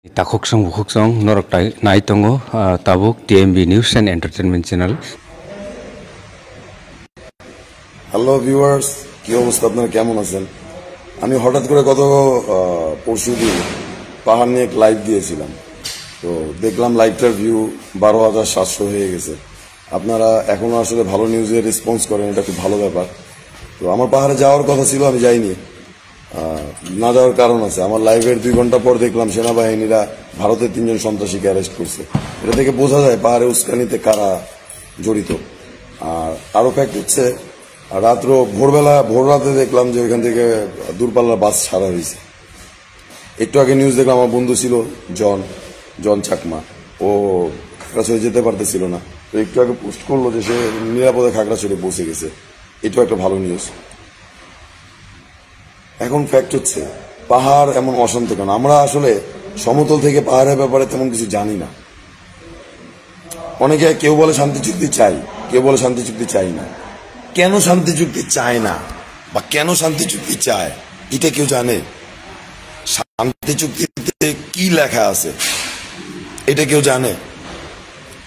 Takoksong bukoksong norok naitongo tabuk TMB News and Entertainment Channel. Hello viewers, কি অবস্থা? আপনারা কেমন আছেন? আমি হঠাৎ করে গত পরশুদিন পাহাড় নিয়ে এক লাইভ দিয়েছিলাম, তো দেখলাম লাইভটার ভিউ 12,700 হয়ে গেছে। আপনারা এখনো আসলে ভালো নিউজে রেসপন্স করেন, এটা খুব ভালো ব্যাপার। তো আমার পাহাড়ে যাওয়ার কথা ছিল, আমি যাইনি। না যাওয়ার কারণ আছে। আমার লাইভের 2 ঘন্টা পর দেখলাম সেনাবাহিনীরা ভারতের 3 জন সন্ত্রাসীকে অ্যারেস্ট করছে। এটা থেকে বোঝা যায় পাহাড়ে উস্কানিতে কারা জড়িত। আর আরো ফ্যাক্ট হচ্ছে, ভোর রাতে দেখলাম যে ওইখান থেকে দূরপাল্লার বাস ছাড়া হয়েছে। একটু আগে নিউজ দেখলাম, আমার বন্ধু ছিল জন চাকমা, ও খাগড়াছড়ি যেতে পারতেছিল না, তো একটু আগে পোস্ট করলো যে সে নিরাপদে খাগড়াছড়ি পৌঁছে গেছে। এটাও একটা ভালো নিউজ। এখন ফ্যাক্ট হচ্ছে, পাহাড় এমন অশান্ত কেন? আমরা আসলে সমতল থেকে পাহাড়ের ব্যাপারে তেমন কিছু জানি না। অনেকে কেউ বলে শান্তি চুক্তি চাই, কেউ বলে শান্তি চুক্তি চাই না। কেন শান্তি চুক্তি চায় না বা কেন শান্তি চুক্তি চায়, এটা কেউ জানে? শান্তি চুক্তিতে কি লেখা আছে এটা কেউ জানে?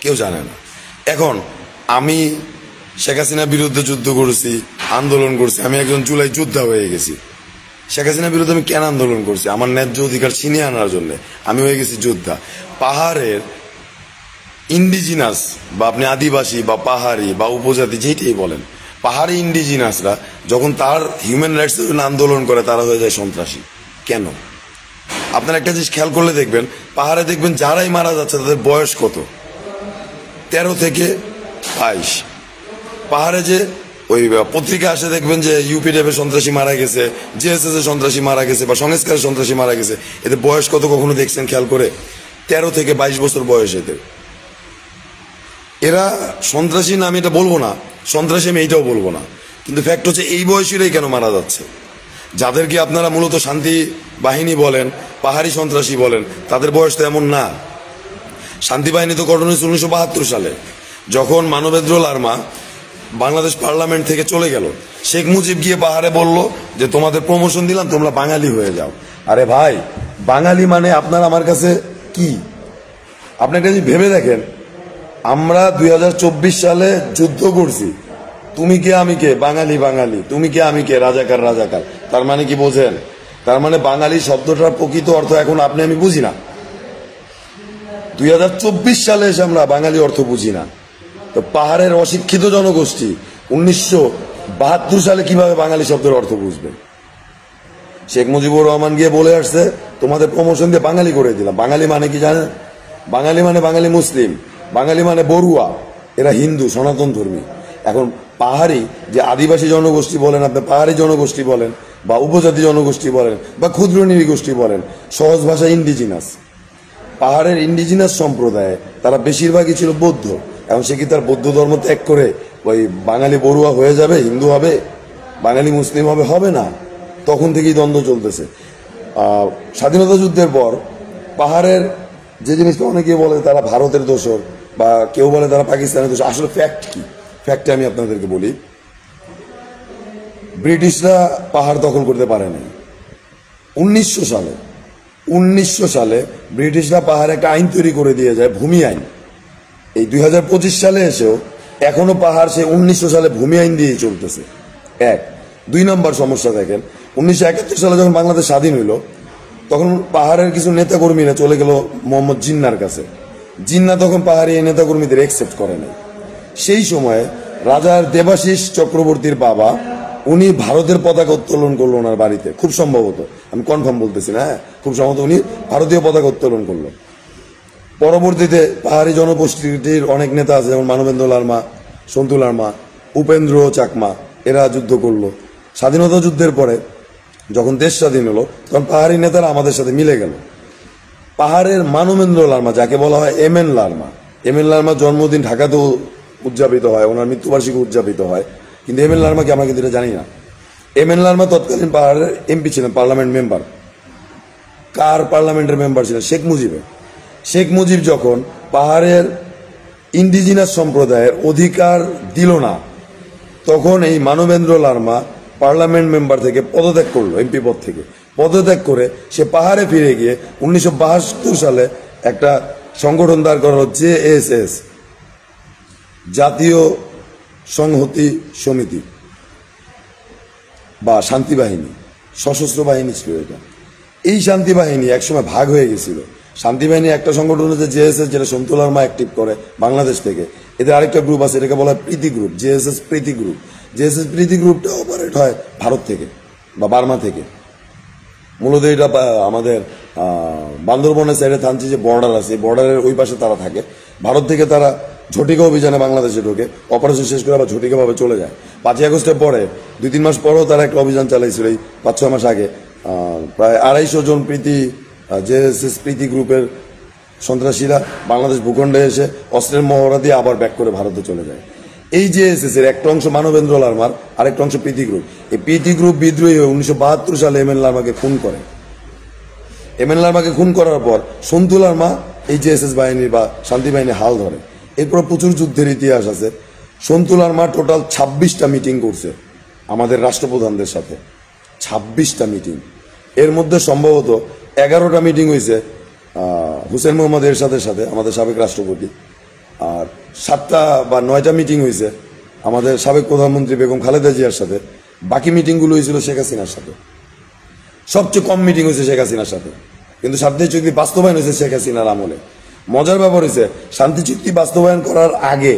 কেউ জানে না। এখন আমি শেখ হাসিনার বিরুদ্ধে যুদ্ধ করেছি, আন্দোলন করছি, আমি একজন জুলাই যোদ্ধা হয়ে গেছি। শেখ হাসিনার বিরুদ্ধে আমি কেন আন্দোলন করছি? আমার ন্যায্য অধিকার ছিনিয়ে আনার জন্য আমি হয়ে গেছি যোদ্ধা। পাহাড়ের ইন্ডিজিনাস বা আপনি আদিবাসী বা পাহাড়ি বা উপজাতি যেটাই বলেন, পাহাড়ি ইন্ডিজিনাসরা যখন তার হিউম্যান রাইটস এর জন্য আন্দোলন করে, তারা হয়ে যায় সন্ত্রাসী। কেন? আপনারা একটা জিনিস খেয়াল করলে দেখবেন, পাহাড়ে দেখবেন যারাই মারা যাচ্ছে তাদের বয়স কত? 13 থেকে 22। পাহাড়ে যে ওই পত্রিকা আসে দেখবেন যে ইউপিডিএফ এর সন্ত্রাসী মারা গেছে, জেএসএস এর সন্ত্রাসী মারা গেছে বা সংস্কারের সন্ত্রাসী মারা গেছে, এদের বয়স কত কখনো দেখছেন খেয়াল করে? 13 থেকে 22 বছর বয়স এদের। এরা সন্ত্রাসী না আমি এটা বলবো না, সন্ত্রাসী আমি এইটাও বলবো না, কিন্তু ফ্যাক্ট হচ্ছে এই বয়সীরাই কেন মারা যাচ্ছে? যাদেরকে আপনারা মূলত শান্তি বাহিনী বলেন, পাহাড়ি সন্ত্রাসী বলেন, তাদের বয়স তো এমন না। শান্তি বাহিনী তো গঠন হয়েছে 1972 সালে, যখন মানবেন্দ্র লারমা বাংলাদেশ পার্লামেন্ট থেকে চলে গেল। শেখ মুজিব গিয়ে পাহাড়ে বলল যে তোমাদের প্রমোশন দিলাম, তোমরা বাঙালি হয়ে যাও। আরে ভাই, বাঙালি মানে আপনার আমার কাছে কি? আপনি একটা জিনিস ভেবে দেখেন, আমরা 2024 সালে যুদ্ধ করছি, তুমি কে আমি কে, বাঙালি বাঙালি, তুমি কে আমি কে, রাজাকার রাজাকার। তার মানে কি বোঝেন? তার মানে বাঙালি শব্দটার প্রকৃত অর্থ এখন আপনি আমি বুঝি না। 2024 সালে এসে আমরা বাঙালি অর্থ বুঝি না। তো পাহাড়ের অশিক্ষিত জনগোষ্ঠী 1972 সালে কিভাবে বাঙালি শব্দের অর্থ বুঝবে? শেখ মুজিবুর রহমান গিয়ে বলে আসছে তোমাদের প্রমোশন দিয়ে বাঙালি করে দিলাম। বাঙালি মানে কি জানেন? বাঙালি মানে বাঙালি মুসলিম, বাঙালি মানে বড়ুয়া, এরা হিন্দু সনাতন ধর্মী। এখন পাহাড়ি যে আদিবাসী জনগোষ্ঠী বলেন, আপনি পাহাড়ি জনগোষ্ঠী বলেন বা উপজাতি জনগোষ্ঠী বলেন বা ক্ষুদ্র নৃগোষ্ঠী বলেন, সহজ ভাষা ইন্ডিজিনাস। পাহাড়ের ইন্ডিজিনাস সম্প্রদায় তারা বেশিরভাগই ছিল বৌদ্ধ। এখন সে কি তার বৌদ্ধ ধর্ম ত্যাগ করে ওই বাঙালি বড়ুয়া হয়ে যাবে, হিন্দু হবে, বাঙালি মুসলিম হবে? হবে না। তখন থেকেই দ্বন্দ্ব চলতেছে। স্বাধীনতা যুদ্ধের পর পাহাড়ের যে জিনিসটা অনেকে বলে তারা ভারতের দোষর বা কেউ বলে তারা পাকিস্তানের দোষর, আসলে ফ্যাক্ট কি? ফ্যাক্টে আমি আপনাদেরকে বলি, ব্রিটিশরা পাহাড় দখল করতে পারে নাই। 1900 সালে ব্রিটিশরা পাহাড়ে একটা আইন তৈরি করে দিয়ে যায়, ভূমি আইন। এই 2025 সালে এসেও এখনো পাহাড় সে 1900 সালে ভূমি আইন দিয়েই চলতেছে। 1 2 নম্বর সমস্যা দেখেন, 1971 সালে যখন বাংলাদেশ স্বাধীন হইল, তখন পাহাড়ের কিছু নেতাকর্মীরা চলে গেল মোহাম্মদ জিন্নার কাছে। জিন্না তখন পাহাড়ি এই নেতাকর্মীদের একসেপ্ট করে নাই। সেই সময়ে রাজার দেবাশিস চক্রবর্তীর বাবা, উনি ভারতের পতাকা উত্তোলন করলো ওনার বাড়িতে, খুব সম্ভবত, আমি কনফার্ম বলতেছি না, খুব সম্ভবত উনি ভারতীয় পতাকা উত্তোলন করলো। পরবর্তীতে পাহাড়ি জনগোষ্ঠীর অনেক নেতা আছে, যেমন মানবেন্দ্র লারমা, সন্তু লারমা, উপেন্দ্র চাকমা, এরা যুদ্ধ করলো। স্বাধীনতা যুদ্ধের পরে যখন দেশ স্বাধীন হলো, তখন পাহাড়ি নেতারা আমাদের সাথে মিলে গেল। পাহাড়ের মানবেন্দ্র লারমা, যাকে বলা হয় এমএন লারমা, এমএন লারমার জন্মদিন ঢাকাতেও উদযাপিত হয়, ওনার মৃত্যুবার্ষিকী উদযাপিত হয়, কিন্তু এমএন লারমাকে আমরা কিন্তু এটা জানি না। এমএন লারমা তৎকালীন পাহাড়ের এমপি ছিলেন, পার্লামেন্ট মেম্বার। কার পার্লামেন্টের মেম্বার ছিলেন? শেখ মুজিবের। শেখ মুজিব যখন পাহাড়ের ইন্ডিজিনাস সম্প্রদায়ের অধিকার দিল না, তখন এই মানবেন্দ্র লারমা পার্লামেন্ট মেম্বার থেকে পদত্যাগ করলো, এমপি পদ থেকে। পদত্যাগ করে সে পাহাড়ে ফিরে গিয়ে 1972 সালে একটা সংগঠন দাঁড় করা হচ্ছে জেএসএস, জাতীয় সংহতি সমিতি বা শান্তি বাহিনী, সশস্ত্র বাহিনী ছিল এটা। এই শান্তি বাহিনী একসময় ভাগ হয়ে গেছিল। শান্তি বাহিনী একটা সংগঠন হচ্ছে জেএসএস, যেটা সন্তুলার মা অ্যাক্টিভ করে বাংলাদেশ থেকে। এদের আরেকটা গ্রুপ আছে, এটাকে বলা হয় প্রীতি গ্রুপ, জেএসএস প্রীতি গ্রুপ। জেএসএস প্রীতি গ্রুপটা অপারেট হয় ভারত থেকে বা বার্মা থেকে। মূলত এটা আমাদের বান্দরবনের সাইডে থানচি যে বর্ডার আছে, বর্ডারের ওই পাশে তারা থাকে। ভারত থেকে তারা ঝটিকা অভিযানে বাংলাদেশে ঢোকে, অপারেশন শেষ করে আবার ঝটিকা ভাবে চলে যায়। 5ই আগস্টের পরে 2-3 মাস পরেও তারা একটা অভিযান চালাইছিল, এই 5-6 মাস আগে। প্রায় 250 জন জেএসএস প্রীতি গ্রুপের সন্ত্রাসীরা বাংলাদেশ ভূখণ্ডে এসে অস্ত্রের মহড়া দিয়ে আবার ব্যাক করে ভারতে চলে যায়। এই জেএসএস এর একটা অংশ মানবেন্দ্র লারমার, আরেকটা অংশ প্রীতি গ্রুপ। এই প্রীতি গ্রুপ বিদ্রোহী হয়ে 1972 সালে এম এন লারমাকে খুন করে। এম এন লারমাকে খুন করার পর সন্তু লারমা এই জেএসএস বাহিনীর বা শান্তি বাহিনীর হাল ধরে। এরপর প্রচুর যুদ্ধের ইতিহাস আছে। সন্তু লারমা টোটাল 26টা মিটিং করছে আমাদের রাষ্ট্রপ্রধানদের সাথে, 26টা মিটিং। এর মধ্যে সম্ভবত 11টা মিটিং হয়েছে হুসেন মোহাম্মদ এরশাদের সাথে, আমাদের সাবেক রাষ্ট্রপতি, আর 7টা বা 9টা মিটিং হয়েছে আমাদের সাবেক প্রধানমন্ত্রী বেগম খালেদা জিয়ার সাথে। বাকি মিটিংগুলো হয়েছিল শেখ হাসিনার সাথে। সবচেয়ে কম মিটিং হয়েছে শেখ হাসিনার সাথে, কিন্তু শান্তি চুক্তি বাস্তবায়ন হয়েছে শেখ হাসিনার আমলে। মজার ব্যাপার হয়েছে, শান্তি চুক্তি বাস্তবায়ন করার আগে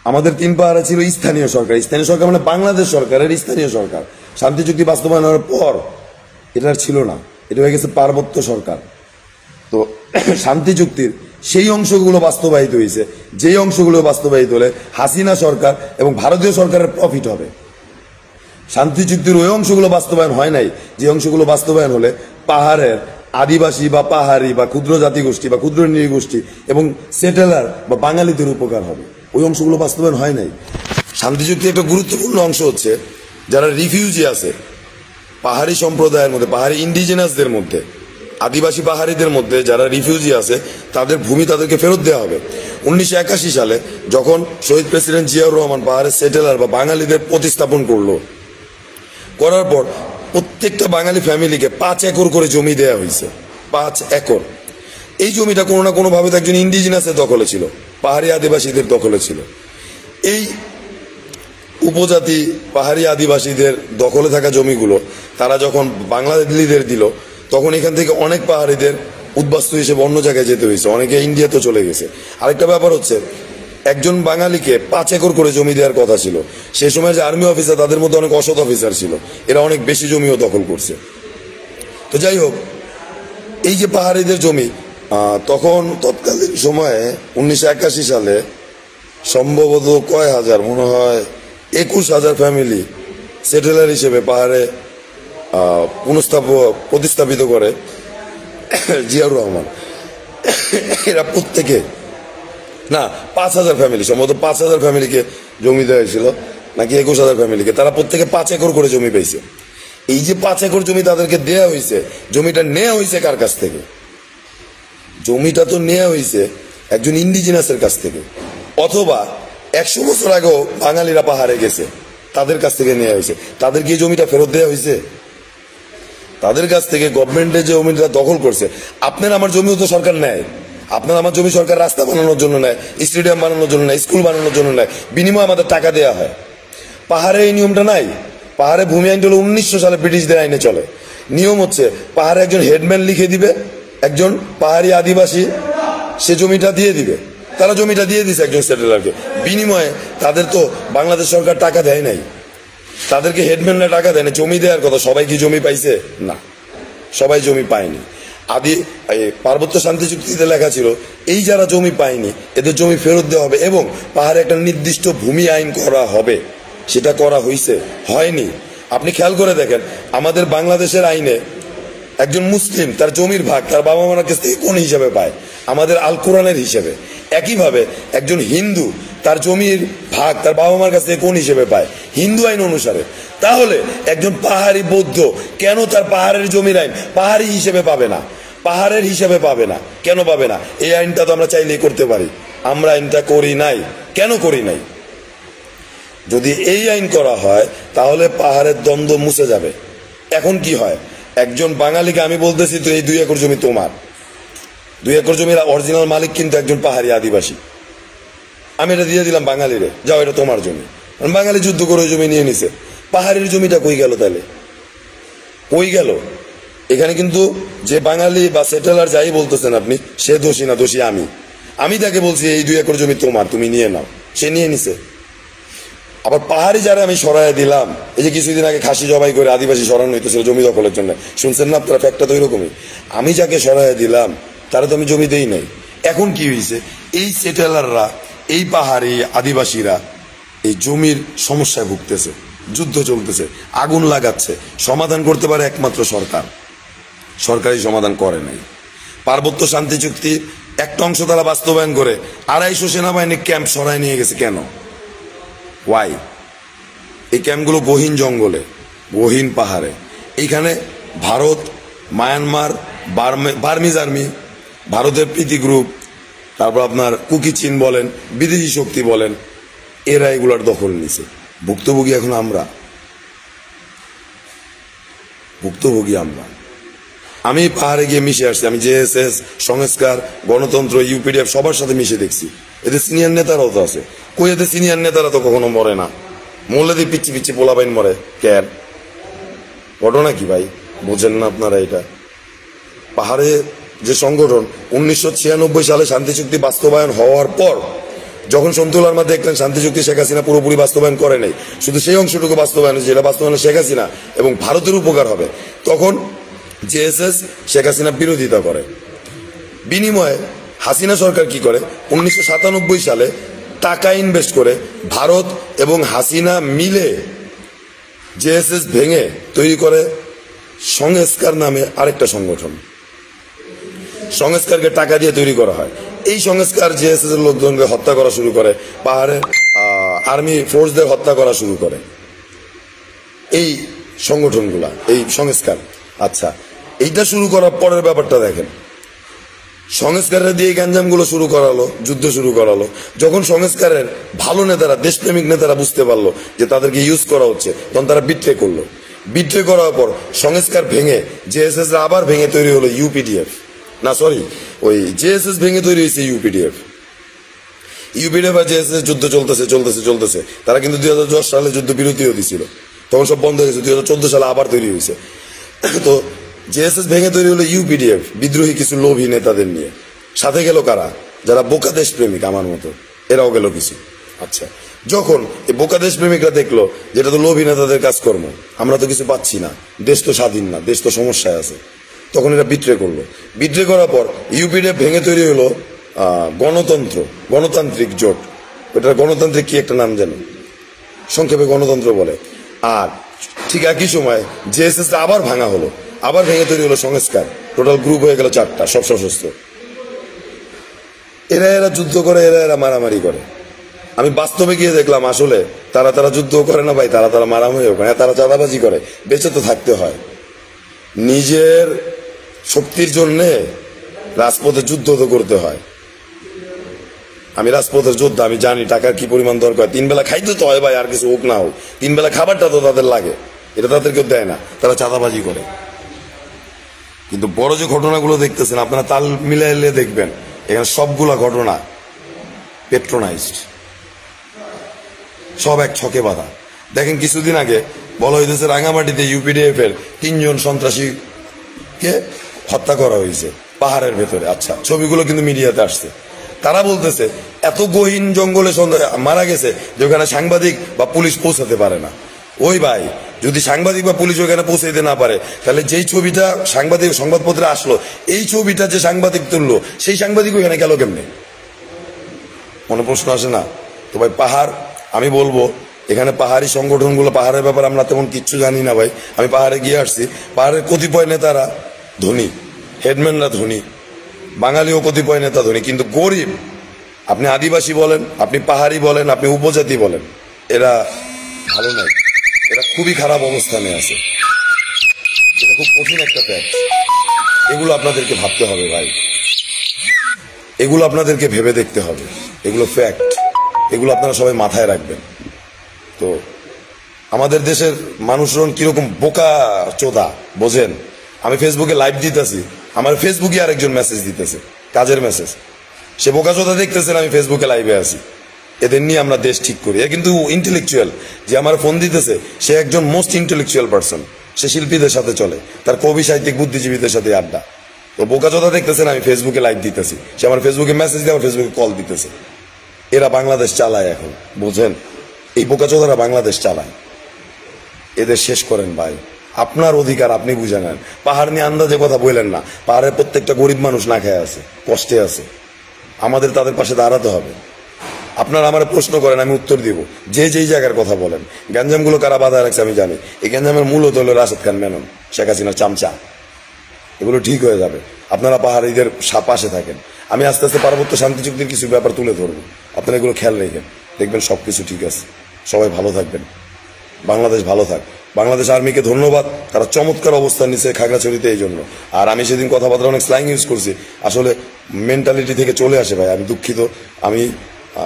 আমাদের 3 পাহাড়ে ছিল স্থানীয় সরকার। স্থানীয় সরকার মানে বাংলাদেশ সরকারের স্থানীয় সরকার। শান্তি চুক্তি বাস্তবায়ন হওয়ার পর এটা ছিল না, এটা হয়ে গেছে পার্বত্য সরকার। তো শান্তি চুক্তির সেই অংশগুলো বাস্তবায়িত হয়েছে, যেই অংশগুলো বাস্তবায়িত হলে হাসিনা সরকার এবং ভারতীয় সরকারের প্রফিট হবে। শান্তি চুক্তির ওই অংশগুলো বাস্তবায়ন হয় নাই, যে অংশগুলো বাস্তবায়ন হলে পাহাড়ের আদিবাসী বা পাহাড়ি বা ক্ষুদ্র জাতিগোষ্ঠী বা ক্ষুদ্র নৃগোষ্ঠী এবং সেটেলার বা বাঙালিদের উপকার হবে, ওই অংশগুলো বাস্তবায়ন হয় নাই। শান্তি চুক্তির একটা গুরুত্বপূর্ণ অংশ হচ্ছে যারা রিফিউজি আছে পাহাড়ি সম্প্রদায়ের মধ্যে, পাহাড়ি ইন্ডিজিনাসদের মধ্যে, আদিবাসী পাহাড়িদের মধ্যে যারা রিফিউজি আছে তাদের ভূমি তাদেরকে ফেরত দেওয়া হবে। 1981 সালে যখন শহীদ প্রেসিডেন্ট জিয়াউর রহমান পাহাড়ের সেটেলার বা বাঙালিদের প্রতিস্থাপন করলো, করার পর প্রত্যেকটা বাঙালি ফ্যামিলিকে 5 একর করে জমি দেওয়া হয়েছে। 5 একর। এই জমিটা কোনো না কোনোভাবে তো একজন ইন্ডিজিনাসের দখলে ছিল, পাহাড়ি আদিবাসীদের দখলে ছিল। এই উপজাতি পাহাড়ি আদিবাসীদের দখলে থাকা জমিগুলো তারা যখন বাংলাদেশিদের দিল, তখন এখান থেকে অনেক পাহাড়িদের উদ্বাস্তু হিসেবে অন্য জায়গায় যেতে হয়েছে, অনেকে ইন্ডিয়াতে চলে গেছে। আরেকটা ব্যাপার হচ্ছে, একজন বাঙালিকে 5 একর করে জমি দেওয়ার কথা ছিল। সেই সময় যে আর্মি অফিসার, তাদের মধ্যে অনেক অসৎ অফিসার ছিল, এরা অনেক বেশি জমিও দখল করছে। তো যাই হোক, এই যে পাহাড়িদের জমি, তখন তৎকালীন সময়ে 1981 সালে সম্ভবত কয় হাজার, মনে হয় 21,000 ফ্যামিলি সেটেলার হিসেবে পাহাড়ে প্রতিস্থাপিত করে জিয়াউর রহমান। এরা প্রত্যেকে না 5,000 ফ্যামিলি, সম্ভবত 5,000 ফ্যামিলিকে জমি দেওয়া হয়েছিল, নাকি 21,000 ফ্যামিলিকে, তারা প্রত্যেকে 5 একর করে জমি পেয়েছে। এই যে 5 একর জমি তাদেরকে দেয়া হয়েছে, জমিটা নেওয়া হয়েছে কার কাছ থেকে? জমিটা তো নেওয়া হয়েছে একজন ইন্ডিজিনাসের কাছ থেকে, অথবা 100 বছর আগেও বাঙালিরা পাহাড়ে গেছে তাদের কাছ থেকে নেওয়া হয়েছে। তাদের কি জমিটা ফেরত দেওয়া হয়েছে? তাদের কাছ থেকে গভর্নমেন্টের যে জমিটা দখল করছে, আপনার আমার জমিও তো সরকার নেয়। আপনার আমার জমি সরকার রাস্তা বানানোর জন্য নেয়, স্টেডিয়াম বানানোর জন্য নেয়, স্কুল বানানোর জন্য নেয়, বিনিময়ে আমাদের টাকা দেওয়া হয়। পাহাড়ে এই নিয়মটা নাই। পাহাড়ে ভূমি আইন হলো 1900 সালে ব্রিটিশদের আইনে চলে। নিয়ম হচ্ছে পাহাড়ে একজন হেডম্যান লিখে দিবে, একজন পাহাড়ি আদিবাসী সে জমিটা দিয়ে দিবে। তারা জমিটা দিয়ে দিছে একজন সেটেলারকে, বিনিময়ে তাদের তো বাংলাদেশ সরকার টাকা দেয় নাই, তাদেরকে হেডম্যানরা টাকা দেয় না। জমি দেওয়ার কথা, সবাই কি জমি পাইছে? না, সবাই জমি পায়নি। পার্বত্য শান্তি চুক্তিতে লেখা ছিল এই যারা জমি পায়নি এদের জমি ফেরত দেওয়া হবে এবং পাহাড়ে একটা নির্দিষ্ট ভূমি আইন করা হবে। সেটা করা হয়েছে? হয়নি। আপনি খেয়াল করে দেখেন, আমাদের বাংলাদেশের আইনে একজন মুসলিম তার জমির ভাগ তার বাবা মার কাছ থেকে কোন হিসাবে পায়? আমাদের আল কোরআনের হিসেবে। একইভাবে একজন হিন্দু তার জমির ভাগ তার বাবা মার কাছ থেকে কোন হিসেবে পায়? হিন্দু আইন অনুসারে। তাহলে একজন পাহাড়ি বৌদ্ধ কেন তার পাহাড়ের জমির আইন পাহাড়ি হিসেবে পাবে না? পাহাড়ের হিসেবে পাবে না। কেন পাবে না? এই আইনটা তো আমরা চাইলেই করতে পারি, আমরা আইনটা করি নাই। কেন করি নাই? যদি এই আইন করা হয় তাহলে পাহাড়ের দ্বন্দ্ব মুছে যাবে। এখন কি হয়, একজন বাঙালিকে আমি বলতেছি তো এই 2 একর জমি তোমার, 2 একর জমির অরিজিনাল মালিক কিন্তু একজন পাহাড়ি আদিবাসী। আমি এটা দিয়ে দিলাম বাঙালিরে, যাও এটা তোমার জমি। বাঙালি যুদ্ধ করে জমি নিয়ে নিছে, পাহাড়ির জমিটা কই গেল তাহলে? কই গেল? এখানে কিন্তু যে বাঙালি বা সেটেলার যাই বলতেছেন আপনি, সে দোষী না, দোষী আমি। আমি তাকে বলছি এই 2 একর জমি তোমার, তুমি নিয়ে নাও, সে নিয়ে নিছে। আবার পাহাড়ি যারা আমি সরাই দিলাম, এই যে কিছুদিন আগে খাসি জবাই করে আদিবাসী সরানো হইতেছিল জমি দখলের জন্য, শুনছেন না আপনারা? ফ্যাক্টটা তো এরকমই। আমি যাকে সরাই দিলাম তারা তো আমি জমি দেই নাই। এখন কি হয়েছে? এই সেটেলাররা, এই পাহাড়ি আদিবাসীরা এই জমির সমস্যায় ভুগতেছে, যুদ্ধ চলতেছে, আগুন লাগাচ্ছে। সমাধান করতে পারে একমাত্র সরকার, সরকারি সমাধান করে নাই। পার্বত্য শান্তি চুক্তি একটা অংশ তারা বাস্তবায়ন করে 250 সেনাবাহিনী ক্যাম্প সরায় নিয়ে গেছে। কেন? ওয়াই? এই ক্যাম্পগুলো গহীন জঙ্গলে, গহীন পাহাড়ে। এইখানে ভারত, মায়ানমার, বার্মিজ আর্মি, ভারতের প্রীতি গ্রুপ, তারপর আপনার কুকি চীন বলেন, বিদেশি শক্তি বলেন, এরা এগুলার দখল নিছে। ভুক্তভোগী এখন আমরা, ভুক্তভোগী আমরা। আমি পাহাড়ে গিয়ে মিশে আসছি, আমি জেএসএস, সংস্কার, গণতন্ত্র, ইউপিডিএফ সবার সাথে মিশে দেখছি। এদের সিনিয়র নেতারাও তো আছে। কই এদের সিনিয়র নেতারা তো কখনো মরে না, মরলে দিয়ে পিচ্ছি পিচ্ছি পোলাপাইন মরে। ক্যার ঘটনা কি ভাই? বোঝেন না আপনারা এটা? পাহাড়ে যে সংগঠন 1996 সালে শান্তি চুক্তি বাস্তবায়ন হওয়ার পর, যখন সন্তুলার মধ্যে দেখলেন শান্তি চুক্তি শেখ হাসিনা পুরোপুরি বাস্তবায়ন করে নাই, শুধু সেই অংশটুকু বাস্তবায়ন হয়েছে যেটা বাস্তবায়ন শেখ হাসিনা এবং ভারতের উপকার হবে, তখন জেএসএস শেখ হাসিনা বিরোধিতা করে। বিনিময়ে হাসিনা সরকার কি করে? 1997 সালে টাকা ইনভেস্ট করে ভারত এবং হাসিনা মিলে জেএসএস ভেঙে তৈরি করে সংস্কার নামে আরেকটা সংগঠন। সংস্কারকে টাকা দিয়ে তৈরি করা হয়। এই সংস্কার জেএসএস এর লোকজনকে হত্যা করা শুরু করে, পাহাড়ে আর্মি ফোর্সদের হত্যা করা শুরু করে এই সংগঠনগুলা, এই সংস্কার। আচ্ছা, এইটা শুরু করার পরের ব্যাপারটা দেখেন। সংস্কারের দিয়ে গ্যাঞ্জামগুলো শুরু করালো, যুদ্ধ শুরু করালো। যখন সংস্কারের ভালো নেতারা, দেশপ্রেমিক নেতারা বুঝতে পারলো যে তাদেরকে ইউজ করা হচ্ছে, তখন তারা বিট্রে করলো। বিট্রে করার পর সংস্কার ভেঙে জেএসএস আবার ভেঙে তৈরি হলো ইউপিডিএফ। না সরি, ওই জেএসএস ভেঙে তৈরি হয়েছে ইউপিডিএফ। ইউপিডিএফ আর জেএসএস যুদ্ধ চলতেছে চলতেছে চলতেছে। তারা কিন্তু 2010 সালে যুদ্ধ বিরতিও দিছিল, তখন সব বন্ধ হয়ে গেছে। 2014 সালে আবার তৈরি হয়েছে। তো জেএসএস ভেঙে তৈরি হলো ইউপিডিএফ, বিদ্রোহী কিছু লোভী নেতাদের নিয়ে। সাথে গেল কারা? যারা বোকা দেশ প্রেমিক আমার মতো, এরাও গেল কিছু। আচ্ছা, যখন এই বোকা দেশ প্রেমিকরা দেখলো যেটা তো লোভী নেতাদের কাজকর্ম, আমরা তো কিছু পাচ্ছি না, দেশ তো স্বাধীন না, দেশ তো সমস্যায় আছে, তখন এরা বিট্রে করলো। বিট্রে করার পর ইউপিডিএফ ভেঙে তৈরি হলো গণতন্ত্র, গণতান্ত্রিক জোট। ওটা গণতান্ত্রিক কি একটা নাম জানি, সংক্ষেপে গণতন্ত্র বলে। আর ঠিক একই সময় জেএসএস আবার ভাঙা হলো, আবার ভেঙে তৈরি হলো সংস্কার। টোটাল গ্রুপ হয়ে গেল 4টা, সব সশস্ত্র। এরা যুদ্ধ করে, এরা মারামারি করে। আমি বাস্তবে গিয়ে দেখলাম আসলে তারা যুদ্ধ করে না ভাই, তারা মারামারিও করে, তারা চাঁদাবাজি করে। বেঁচে তো থাকতে হয়, নিজের শক্তির জন্যে রাজপথে যুদ্ধ তো করতে হয়। আমি রাজপথের যোদ্ধা, আমি জানি টাকার কি পরিমাণ দরকার। 3 বেলা খাইতে তো হয় ভাই, আর কিছু হোক না হোক 3 বেলা খাবারটা তো তাদের লাগে, এটা তাদের কেউ দেয় না, তারা চাঁদাবাজি করে। কিন্তু বড় যে ঘটনাগুলো দেখতেছেন আপনারা, তাল মিলাইলে দেখবেন এখানে সবগুলা ঘটনা পেট্রোনাইজড, সব এক ছকে বাঁধা। দেখেন কিছুদিন আগে বলা হইতেছে রাঙামাটিতে ইউপিডিএফ এর 3 জন সন্ত্রাসীকে হত্যা করা হয়েছে পাহাড়ের ভেতরে। আচ্ছা, ছবিগুলো কিন্তু মিডিয়াতে আসছে। তারা বলতেছে এত গহীন জঙ্গলে মারা গেছে যে ওখানে সাংবাদিক বা পুলিশ পৌঁছাতে পারে না। ওই ভাই, যদি সাংবাদিক বা পুলিশ ওখানে পৌঁছাইতে না পারে, তাহলে যেই ছবিটা সাংবাদিক সংবাদপত্রে আসলো, এই ছবিটা যে সাংবাদিক তুললো, সেই সাংবাদিক ওখানে গেল কেমনে? মনে প্রশ্ন আসে না? তো ভাই পাহাড়, আমি বলবো এখানে পাহাড়ি সংগঠনগুলো, পাহাড়ের ব্যাপারে আমরা তেমন কিচ্ছু জানি না ভাই। আমি পাহাড়ে গিয়ে আসছি, পাহাড়ের কতিপয় নেতারা ধনী, হেডম্যানরা ধনী, বাঙালিও কতিপয় নেতা ধনী, কিন্তু গরিব, আপনি আদিবাসী বলেন, আপনি পাহাড়ি বলেন, আপনি উপজাতি বলেন, এরা ভালো নাই, এরা খুবই খারাপ অবস্থানে আছে। এটা খুব কঠিন একটা ফ্যাক্ট। এগুলো আপনাদেরকে ভাবতে হবে ভাই, এগুলো আপনাদেরকে ভেবে দেখতে হবে। এগুলো ফ্যাক্ট, এগুলো আপনারা সবাই মাথায় রাখবেন। তো আমাদের দেশের মানুষজন কিরকম বোকা চোদা বোঝেন? আমি ফেসবুকে লাইভ দিতেছি, আমার ফেসবুকে আরেকজন মেসেজ দিতেছে, কাজের মেসেজ। সে বোকাচোদা দেখতেছেন আমি ফেসবুকে লাইভে আছি। এদের নিয়ে আমরা দেশ ঠিক করি। কিন্তু ইন্টেলেকচুয়াল যে আমার ফোন দিতেছে সে একজন মোস্ট ইন্টেলেকচুয়াল পার্সন। সে শিল্পীদের সাথে চলে, তার কবি সাহিত্যিক বুদ্ধিজীবীদের সাথে আড্ডা। তো বোকাচোদা দেখতেছেন আমি ফেসবুকে লাইভ দিতেছি, সে আমার ফেসবুকে মেসেজ দিয়ে আমার ফেসবুকে কল দিতেছে। এরা বাংলাদেশ চালায় এখন, বোঝেন? এই বোকাচোদারা বাংলাদেশ চালায়। এদের শেষ করেন ভাই। আপনার অধিকার আপনি বুঝে নেন। পাহাড় নিয়ে আন্দাজে কথা বললেন না। পাহাড়ের প্রত্যেকটা গরিব মানুষ না খেয়ে আছে, কষ্টে আছে। আমাদের তাদের পাশে দাঁড়াতে হবে। আপনারা আমার প্রশ্ন করেন, আমি উত্তর দিব। যে যেই জায়গার কথা বলেন, গ্যাঞ্জামগুলো কারা বাধা রাখছে আমি জানি। এই গ্যাঞ্জামের মূলত হলো রাশেদ খান মেনন, শেখ হাসিনার চামচা। এগুলো ঠিক হয়ে যাবে। আপনারা পাহাড়িদের পাশে থাকেন। আমি আস্তে আস্তে পার্বত্য শান্তি চুক্তির কিছু ব্যাপার তুলে ধরবো, আপনারা এগুলো খেয়াল রেখেন, দেখবেন সবকিছু ঠিক আছে। সবাই ভালো থাকবেন, বাংলাদেশ ভালো থাক। বাংলাদেশ আর্মিকে ধন্যবাদ, তারা চমৎকার অবস্থান নিচ্ছে খাগড়াছড়িতে এই জন্য। আর আমি সেদিন কথাবার্তা অনেক স্ল্যাং ইউজ করছি, আসলে মেন্টালিটি থেকে চলে আসে ভাই। আমি দুঃখিত, আমি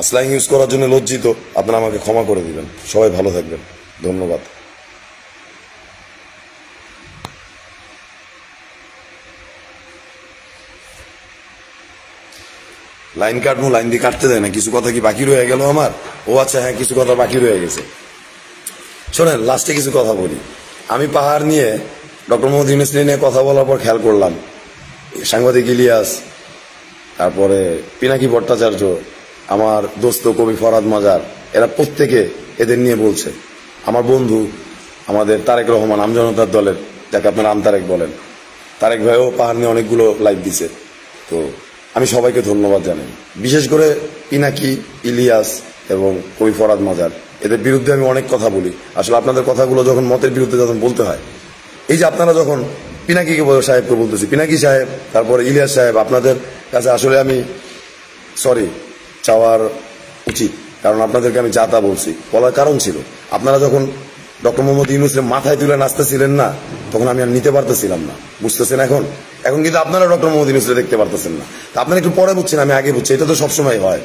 স্ল্যাং ইউজ করার জন্য লজ্জিত। আপনারা আমাকে ক্ষমা করে দিবেন। সবাই ভালো থাকবেন, ধন্যবাদ। লাইন কাটবো, লাইন দিয়ে কাটতে দেয় না। কিছু কথা কি বাকি রয়ে গেল আমার? ও আচ্ছা, হ্যাঁ, কিছু কথা বাকি রয়ে গেছে। শোনেন, লাস্টে কিছু কথা বলি। আমি পাহাড় নিয়ে ডক্টর মোহাম্মদ ইউনূস নিয়ে কথা বলার পর খেয়াল করলাম সাংবাদিক ইলিয়াস, তারপরে পিনাকি ভট্টাচার্য, আমার দোস্ত কবি ফরহাদ মাজার, এরা প্রত্যেকে এদের নিয়ে বলছে। আমার বন্ধু আমাদের তারেক রহমান, আমজনতার দলের, যাকে আপনারা আমতারেক বলেন, তারেক ভাইও পাহাড় নিয়ে অনেকগুলো লাইভ দিছে। তো আমি সবাইকে ধন্যবাদ জানাই, বিশেষ করে পিনাকি, ইলিয়াস এবং কবি ফরহাদ মাজার। এদের বিরুদ্ধে আমি অনেক কথা বলি। আসলে আপনাদের কথাগুলো যখন মতের বিরুদ্ধে যখন বলতে হয়, এই যে আপনারা যখন পিনাকিকে সাহেবকে বলতেছি, পিনাকি সাহেব, তারপরে ইলিয়াস সাহেব, আপনাদের কাছে আসলে আমি সরি চাওয়ার উচিত, কারণ আপনাদেরকে আমি যা তা বলছি। বলার কারণ ছিল, আপনারা যখন ডক্টর মোহাম্মদ ইউনূসের মাথায় তুলে নাচতেছিলেন না, তখন আমি আর নিতে পারতেছিলাম না। বুঝতেছেন? এখন কিন্তু আপনারা ডক্টর মোহাম্মদ ইউনূসকে দেখতে পারতেছেন না। তা আপনারা একটু পরে বুঝছেন, আমি আগে বুঝছি। এটা তো সবসময় হয়,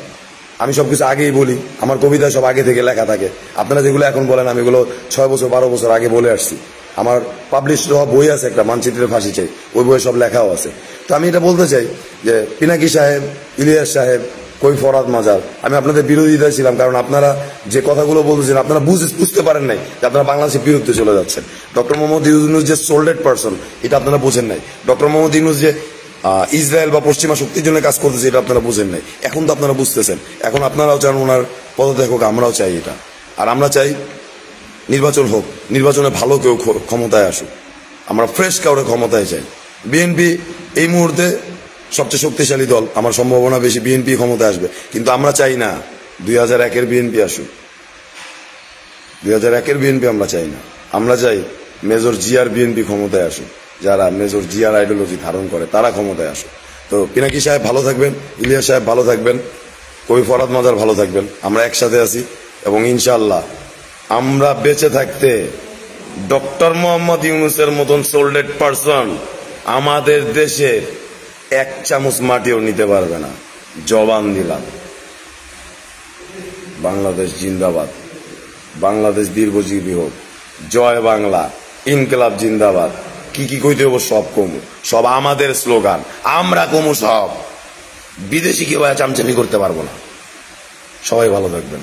আমি সবকিছু আগেই বলি। আমার কবিতায় সব আগে থেকে লেখা থাকে। আপনারা যেগুলো এখন বলেন, আমি এগুলো 6 বছর 12 বছর আগে বলে আসছি। আমার পাবলিশ বই আছে একটা, মানচিত্রের ফাঁসি চাই, ওই বইয়ে সব লেখাও আছে। তো আমি এটা বলতে চাই যে পিনাকি সাহেব, ইলিয়াস সাহেব, কবি ফরহাদ মাজার, আমি আপনাদের বিরোধিতায় ছিলাম, কারণ আপনারা যে কথাগুলো বলতেছেন আপনারা বুঝতে পারেন নাই যে আপনারা বাংলাদেশের বিরুদ্ধে চলে যাচ্ছেন। ডক্টর মোহাম্মদ ইউনূস যে সোল্ডেড পার্সন, এটা আপনারা বোঝেন নাই। ডক্টর মোহাম্মদ ইউনূস যে ইসরায়েল বা পশ্চিমা শক্তির জন্য কাজ করতেছে, এটা আপনারা বুঝেন নাই। এখন তো আপনারা বুঝতেছেন। এখন আপনারাও চান ওনার পদত্যাগ হোক, আমরাও চাই এটা। আর আমরা চাই নির্বাচন হোক, নির্বাচনে ভালো কেউ ক্ষমতায় আসুক। আমরা ফ্রেশ কাউরে ক্ষমতায় চাই। বিএনপি এই মুহূর্তে সবচেয়ে শক্তিশালী দল, আমার সম্ভাবনা বেশি বিএনপি ক্ষমতায় আসবে। কিন্তু আমরা চাই না 2001-এর বিএনপি আসুক। 2001-এর বিএনপি আমরা চাই না। আমরা চাই মেজর জিয়ার বিএনপি ক্ষমতায় আসুক। যারা মেজর জিয়ার আইডিওলজি ধারণ করে তারা ক্ষমতায় আসুক। তো পিনাকি সাহেব ভালো থাকবেন, ইলিয়াস সাহেব ভালো থাকবেন, কবি ফরহাদ মাজার ভালো থাকবেন। আমরা একসাথে আছি এবং ইনশাআল্লাহ আমরা বেঁচে থাকতে ডক্টর মোহাম্মদ ইউনূসের মতন সোল্ডেড পার্সন আমাদের দেশে 1 চামচ মাটিও নিতে পারবে না। জবান দিলাম। বাংলাদেশ জিন্দাবাদ, বাংলাদেশ দীর্ঘজীবী হোক, জয় বাংলা, ইনকিলাব জিন্দাবাদ। কি কইতে হবো সব কমু, সব আমাদের স্লোগান, আমরা কমু সব। বিদেশি কেউ চামচামি করতে পারবো না। সবাই ভালো থাকবেন।